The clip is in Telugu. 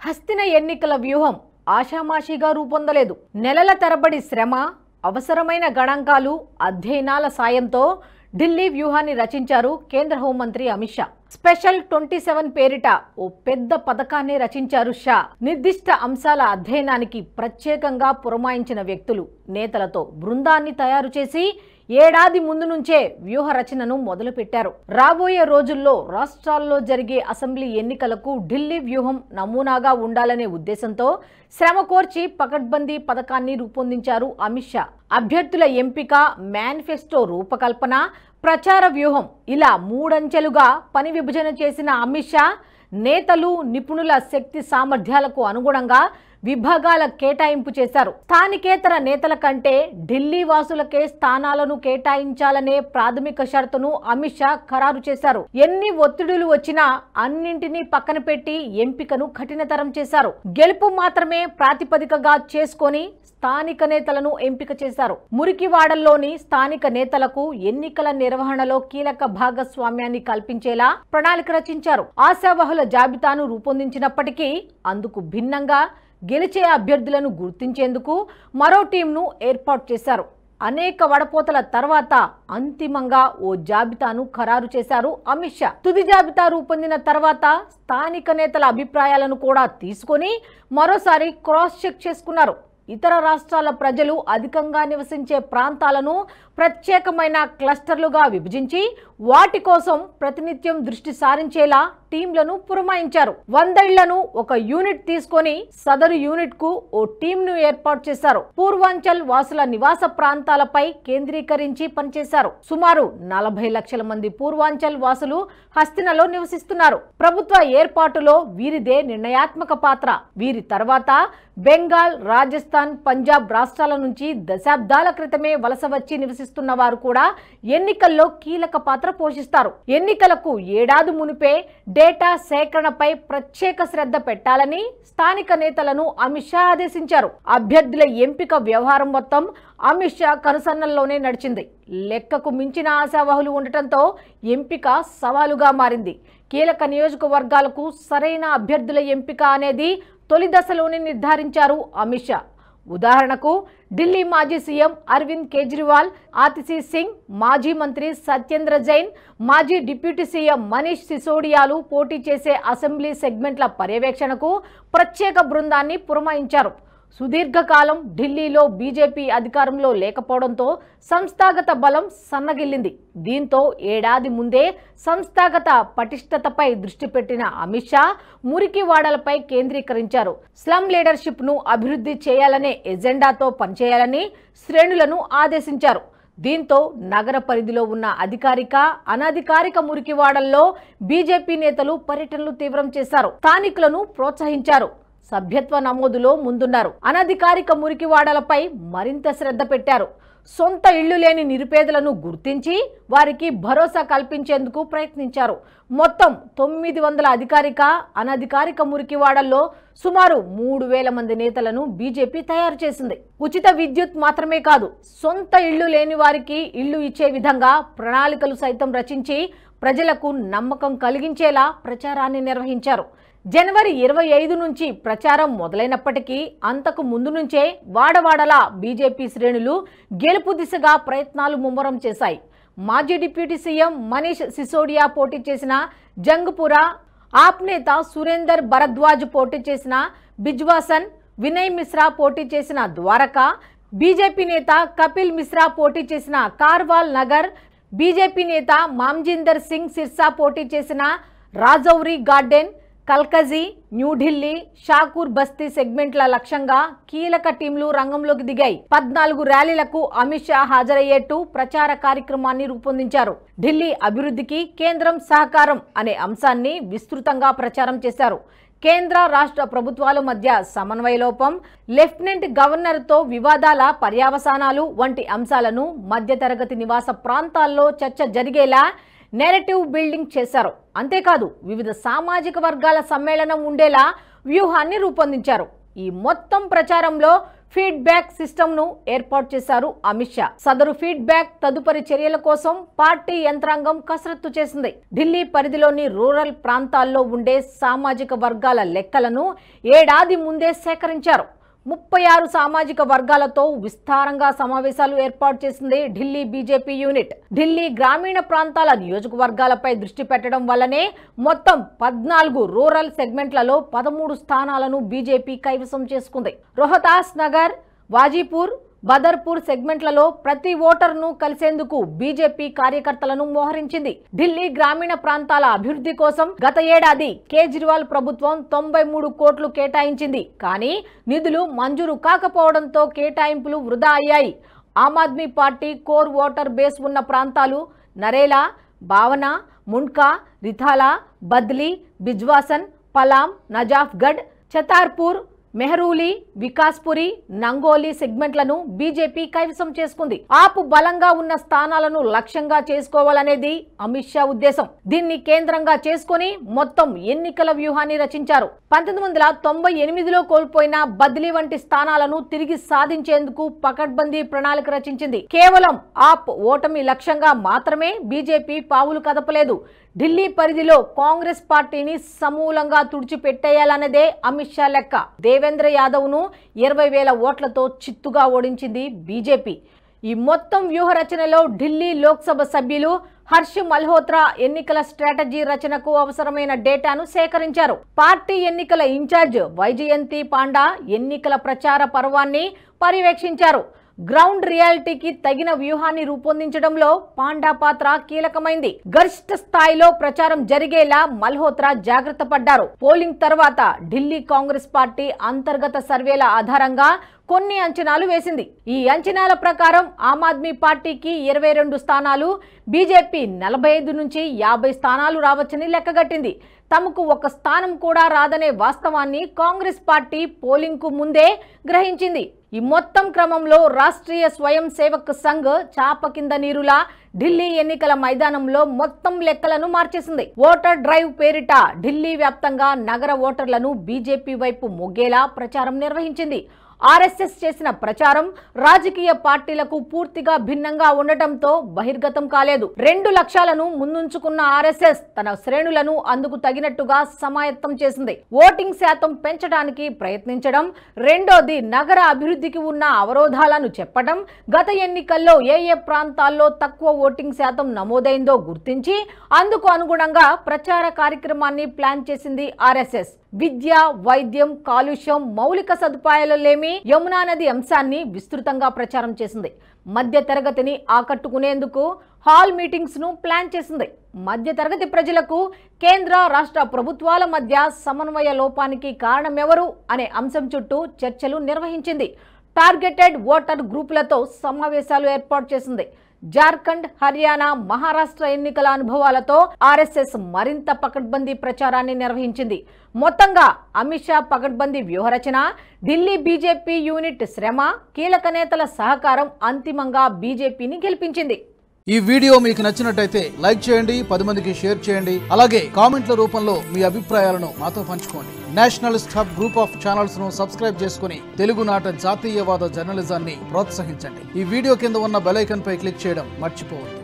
హస్తిన ఎన్నికల వ్యూహం ఆషామాషిగా రూపొందలేదు. నెలల తరబడి శ్రమ, అవసరమైన గణాంకాలు, అధ్యయనాల సాయంతో ఢిల్లీ వ్యూహాన్ని రచించారు కేంద్ర హోంమంత్రి అమిత్ షా. స్పెషల్ 27 పేరిట ఓ పెద్ద పథకాన్ని రచించారు షా. నిర్దిష్ట అంశాల అధ్యయనానికి ప్రత్యేకంగా పురమాయించిన వ్యక్తులు, నేతలతో బృందాన్ని తయారు చేసి ఏడాది ముందు నుంచే వ్యూహ రచనను మొదలుపెట్టారు. రాబోయే రోజుల్లో రాష్ట్రాల్లో జరిగే అసెంబ్లీ ఎన్నికలకు ఢిల్లీ వ్యూహం నమూనాగా ఉండాలనే ఉద్దేశంతో శ్రమ కోర్చి పకడ్బందీ పథకాన్ని రూపొందించారు అమిత్ షా. అభ్యర్థుల ఎంపిక, మేనిఫెస్టో రూపకల్పన, ప్రచార వ్యూహం ఇలా మూడంచెలుగా పని విభజన చేసిన అమిత్ షా నేతలు, నిపుణుల శక్తి సామర్థ్యాలకు అనుగుణంగా విభాగాల కేటాయింపు చేశారు. స్థానికేతర నేతల కంటే ఢిల్లీ వాసులకే స్థానాలను కేటాయించాలనే ప్రాథమిక షరతును అమిత్ షా ఖరారు చేశారు. ఎన్ని ఒత్తిడులు వచ్చినా అన్నింటినీ పక్కన పెట్టి ఎంపికను కఠినతరం చేశారు. గెలుపు మాత్రమే ప్రాతిపదికగా చేసుకొని స్థానిక నేతలను ఎంపిక చేశారు. మురికివాడల్లోని స్థానిక నేతలకు ఎన్నికల నిర్వహణలో కీలక భాగస్వామ్యాన్ని కల్పించేలా ప్రణాళిక రచించారు. ఆశావహుల జాబితాను రూపొందించినప్పటికీ అందుకు భిన్నంగా గెలిచే అభ్యర్థులను గుర్తించేందుకు మరో టీంను ఏర్పాటు చేశారు. అనేక వడపోతల తర్వాత అంతిమంగా ఓ జాబితాను ఖరారు చేశారు అమిత్ షా. తుది జాబితా రూపొందిన తర్వాత స్థానిక నేతల అభిప్రాయాలను కూడా తీసుకొని మరోసారి క్రాస్ చెక్ చేసుకున్నారు. ఇతర రాష్ట్రాల ప్రజలు అధికంగా నివసించే ప్రాంతాలను ప్రత్యేకమైన క్లస్టర్లుగా విభజించి వాటి కోసం ప్రతినిత్యం దృష్టి సారించేలా టీంలను పురమాయించారు. 100 ఇళ్లను ఒక యూనిట్ తీసుకొని సదరు యూనిట్ కు ఓ టీంను ఏర్పాటు చేశారు. పూర్వాంచల్ వాసుల నివాస ప్రాంతాలపై కేంద్రీకరించి పనిచేశారు. సుమారు 40 లక్షల మంది పూర్వాంచల్ వాసులు హస్తినలో నివసిస్తున్నారు. ప్రభుత్వ ఏర్పాటులో వీరిదే నిర్ణయాత్మక పాత్ర. వీరి తర్వాత బెంగాల్, రాజస్థాన్, పంజాబ్ రాష్ట్రాల నుంచి దశాబ్దాల క్రితమే వలస వచ్చి నివసిస్తున్న వారు కూడా ఎన్నికల్లో కీలక పాత్ర పోషిస్తారు. ఎన్నికలకు ఏడాది మునిపే డేటా సేకరణపై ప్రత్యేక శ్రద్ధ పెట్టాలని స్థానిక నేతలను అమిత్ షా ఆదేశించారు. అభ్యర్థుల ఎంపిక వ్యవహారం మొత్తం అమిత్ షా కనుసన్నల్లోనే నడిచింది. లెక్కకు మించిన ఆశావహులు ఉండటంతో ఎంపిక సవాలుగా మారింది. కీలక నియోజకవర్గాలకు సరైన అభ్యర్థుల ఎంపిక అనేది తొలి దశలోనే నిర్ధారించారు అమిత్ షా. ఉదాహరణకు ఢిల్లీ మాజీ సీఎం అరవింద్ కేజ్రీవాల్, ఆతిషీ సింగ్, మాజీ మంత్రి సత్యేంద్ర జైన్, మాజీ డిప్యూటీ సీఎం మనీష్ సిసోడియాలు పోటీ చేసే అసెంబ్లీ సెగ్మెంట్ల పర్యవేక్షణకు ప్రత్యేక బృందాన్ని పురమాయించారు. సుదీర్ఘకాలం ఢిల్లీలో బీజేపీ అధికారంలో లేకపోవడంతో సంస్థాగత బలం సన్నగిల్లింది. దీంతో ఏడాది ముందే సంస్థాగత పటిష్టతపై దృష్టి పెట్టిన అమిత్ షా మురికివాడలపై కేంద్రీకరించారు. స్లమ్ లీడర్షిప్ ను అభివృద్ధి చేయాలనే ఎజెండాతో పనిచేయాలని శ్రేణులను ఆదేశించారు. దీంతో నగర పరిధిలో ఉన్న అధికారిక, అనధికారిక మురికివాడల్లో బీజేపీ నేతలు పర్యటనలు తీవ్రం చేశారు. స్థానికులను ప్రోత్సహించారు. సభ్యత్వ నమోదులో ముందున్నారు. అనధికారిక మురికివాడలపై మరింత శ్రద్ధ పెట్టారు. సొంత ఇళ్లు లేని నిరుపేదలను గుర్తించి వారికి భరోసా కల్పించేందుకు ప్రయత్నించారు. మొత్తం 900 అధికారిక, అనధికారిక మురికివాడల్లో సుమారు 3000 మంది నేతలను బీజేపీ తయారు చేసింది. ఉచిత విద్యుత్ మాత్రమే కాదు, సొంత ఇళ్లు లేని వారికి ఇళ్లు ఇచ్చే విధంగా ప్రణాళికలు సైతం రచించి ప్రజలకు నమ్మకం కలిగించేలా ప్రచారాన్ని నిర్వహించారు. జనవరి 25 నుంచి ప్రచారం మొదలైనప్పటికీ అంతకు ముందు నుంచే వాడవాడలా బీజేపీ శ్రేణులు గెలుపు దిశగా ప్రయత్నాలు ముమ్మరం చేశాయి. మాజీ డిప్యూటీ సీఎం మనీష్ సిసోడియా పోటీ చేసిన జంగ్పురా, ఆప్ నేత సురేందర్ భరద్వాజ్ పోటీ చేసిన బిజ్వాసన్, వినయ్ మిశ్రా పోటీ చేసిన ద్వారకా, బీజేపీ నేత కపిల్ మిశ్రా పోటీ చేసిన కార్వాల్ నగర్, బీజేపీ నేత మామ్జిందర్ సింగ్ సిర్సా పోటీ చేసిన రాజౌరి గార్డెన్, కల్కజీ, న్యూఢిల్లీ, షాకూర్ బస్తీ సెగ్మెంట్ల లక్ష్యంగా కీలక టీంలు రంగంలోకి దిగాయి. 14 ర్యాలీలకు అమిత్ షా హాజరయ్యేట్టు ప్రచార కార్యక్రమాన్ని రూపొందించారు. ఢిల్లీ అభివృద్ధికి కేంద్రం సహకారం అనే అంశాన్ని విస్తృతంగా ప్రచారం చేశారు. కేంద్ర, రాష్ట్ర ప్రభుత్వాల మధ్య సమన్వయ లోపం, లెఫ్టినెంట్ గవర్నర్తో వివాదాల పర్యవసానాలు వంటి అంశాలను మధ్యతరగతి నివాస ప్రాంతాల్లో చర్చ జరిగేలా నెరేటివ్ బిల్డింగ్ చేశారు. అంతేకాదు వివిధ సామాజిక వర్గాల సమ్మేళనం ఉండేలా వ్యూహాన్ని రూపొందించారు. ఈ మొత్తం ప్రచారంలో ఫీడ్బ్యాక్ సిస్టమ్ ను ఏర్పాటు చేశారు అమిత్ షా. సదరు ఫీడ్బ్యాక్ తదుపరి చర్యల కోసం పార్టీ యంత్రాంగం కసరత్తు చేసింది. ఢిల్లీ పరిధిలోని రూరల్ ప్రాంతాల్లో ఉండే సామాజిక వర్గాల లెక్కలను ఏడాది ముందే సేకరించారు. 36 సామాజిక వర్గాలతో విస్తారంగా సమావేశాలు ఏర్పాటు చేసింది ఢిల్లీ బీజేపీ యూనిట్. ఢిల్లీ గ్రామీణ ప్రాంతాల నియోజకవర్గాలపై దృష్టి పెట్టడం వల్లనే మొత్తం 14 రూరల్ సెగ్మెంట్లలో 13 స్థానాలను బీజేపీ కైవసం చేసుకుంది. రోహతాస్ నగర్, వాజీపూర్, బదర్పూర్ సెగ్మెంట్లలో ప్రతి ఓటర్ను కలిసేందుకు బీజేపీ కార్యకర్తలను మోహరించింది. ఢిల్లీ గ్రామీణ ప్రాంతాల అభివృద్ధి కోసం గత ఏడాది కేజ్రీవాల్ ప్రభుత్వం 93 కోట్లు కేటాయించింది. కానీ నిధులు మంజూరు కాకపోవడంతో కేటాయింపులు వృధా అయ్యాయి. Aam Aadmi party core voter base ఉన్న ప్రాంతాలు నరేలా, భావనా, మున్కా, రిథాలా, బద్లీ, బిజ్వాసన్, పలాం, నజాఫ్గఢ్, చతార్పూర్, మెహరూలి, వికాస్పురి, నంగోలి సెగ్మెంట్లను బీజేపీ కైవసం చేసుకుంది. ఆపు బలంగా ఉన్న స్థానాలను లక్ష్యంగా చేసుకోవాలనేది అమిత్ షా ఉద్దేశం. దీన్ని కేంద్రంగా చేసుకుని మొత్తం ఎన్నికల వ్యూహాన్ని రచించారు. 1998లో కోల్పోయిన బద్లీ వంటి స్థానాలను తిరిగి సాధించేందుకు పకడ్బందీ ప్రణాళిక రచించింది. కేవలం ఆప్ ఓటమి లక్ష్యంగా మాత్రమే బీజేపీ పావులు కదపలేదు. ఢిల్లీ పరిధిలో కాంగ్రెస్ పార్టీని సమూలంగా తుడిచిపెట్టేయాలన్నదే అమిత్ షా లెక్క. దేవేంద్ర యాదవ్ ను 20,000 ఓట్లతో చిత్తుగా ఓడించింది బీజేపీ. ఈ మొత్తం వ్యూహ రచనలో ఢిల్లీ లోక్సభ సభ్యులు హర్ష్ మల్హోత్రా ఎన్నికల స్ట్రాటజీ రచనకు అవసరమైన డేటాను సేకరించారు. పార్టీ ఎన్నికల ఇన్ఛార్జ్ వైజయంతి పాండా ఎన్నికల ప్రచార పర్వాన్ని పర్యవేక్షించారు. గ్రౌండ్ రియాలిటీకి తగిన వ్యూహాన్ని రూపొందించడంలో పాండా పాత్ర కీలకమైంది. గరిష్ట స్థాయిలో ప్రచారం జరిగేలా మల్హోత్రా జాగ్రత్త పడ్డారు. పోలింగ్ తర్వాత ఢిల్లీ కాంగ్రెస్ పార్టీ అంతర్గత సర్వేల ఆధారంగా కొన్ని అంచనాలు వేసింది. ఈ అంచనాల ప్రకారం ఆమ్ ఆద్మీ పార్టీకి 22 స్థానాలు, బీజేపీ 45 నుంచి 50 స్థానాలు రావచ్చని లెక్కగట్టింది. తమకు ఒక స్థానం కూడా రాదనే వాస్తవాన్ని కాంగ్రెస్ పార్టీ పోలింగ్ కు ముందే గ్రహించింది. ఈ మొత్తం క్రమంలో రాష్ట్రీయ స్వయం సేవక్ సంఘ్ చాప కింద నీరులా ఢిల్లీ ఎన్నికల మైదానంలో మొత్తం లెక్కలను మార్చేసింది. ఓటర్ డ్రైవ్ పేరిట ఢిల్లీ వ్యాప్తంగా నగర ఓటర్లను బీజేపీ వైపు మొగ్గేలా ప్రచారం నిర్వహించింది. ఆర్ఎస్ఎస్ చేసిన ప్రచారం రాజకీయ పార్టీలకు పూర్తిగా భిన్నంగా ఉండటంతో బహిర్గతం కాలేదు. 2 లక్ష్యాలను ముందుంచుకున్న ఆర్ఎస్ఎస్ తన శ్రేణులను అందుకు తగినట్టుగా సమాయత్తం చేసింది. ఓటింగ్ శాతం పెంచడానికి ప్రయత్నించడం, రెండోది నగర అభివృద్ధికి ఉన్న అవరోధాలను చెప్పడం, గత ఎన్నికల్లో ఏ ప్రాంతాల్లో తక్కువ ఓటింగ్ శాతం నమోదైందో గుర్తించి అందుకు అనుగుణంగా ప్రచార కార్యక్రమాన్ని ప్లాన్ చేసింది ఆర్ఎస్ఎస్. విద్య, వైద్యం, కాలుష్యం, మౌలిక సదుపాయాలు లేమి, యమునా నది అంశాన్ని విస్తృతంగా ప్రచారం చేసింది. మధ్య తరగతిని ఆకట్టుకునేందుకు హాల్ మీటింగ్స్ ను ప్లాన్ చేసింది. మధ్య తరగతి ప్రజలకు కేంద్ర రాష్ట్ర ప్రభుత్వాల మధ్య సమన్వయ లోపానికి కారణమెవరు అనే అంశం చుట్టూ చర్చలు నిర్వహించింది. టార్గెటెడ్ ఓటర్ గ్రూపులతో సమావేశాలు ఏర్పాటు చేసింది. జార్ఖండ్, హర్యానా, మహారాష్ట్ర ఎన్నికల అనుభవాలతో ఆర్ఎస్ఎస్ మరింత పకడ్బందీ ప్రచారాన్ని నిర్వహించింది. మొత్తంగా అమిత్ షా పకడ్బందీ వ్యూహరచన, ఢిల్లీ బీజేపీ యూనిట్ శ్రమ, కీలక నేతల సహకారం అంతిమంగా బీజేపీని గెలిపించింది. ఈ వీడియో మీకు నచ్చినట్టయితే లైక్ చేయండి, 10 మందికి షేర్ చేయండి. అలాగే కామెంట్ల రూపంలో మీ అభిప్రాయాలను మాతో పంచుకోండి. Nationalist hub group of channels ను సబ్స్క్రైబ్ చేసుకుని తెలుగునాట జాతీయవాద జర్నలిజాన్ని ప్రోత్సహించండి. ఈ వీడియో కింద ఉన్న బెల్ ఐకాన్ పై క్లిక్ చేయడం మర్చిపోవద్దు.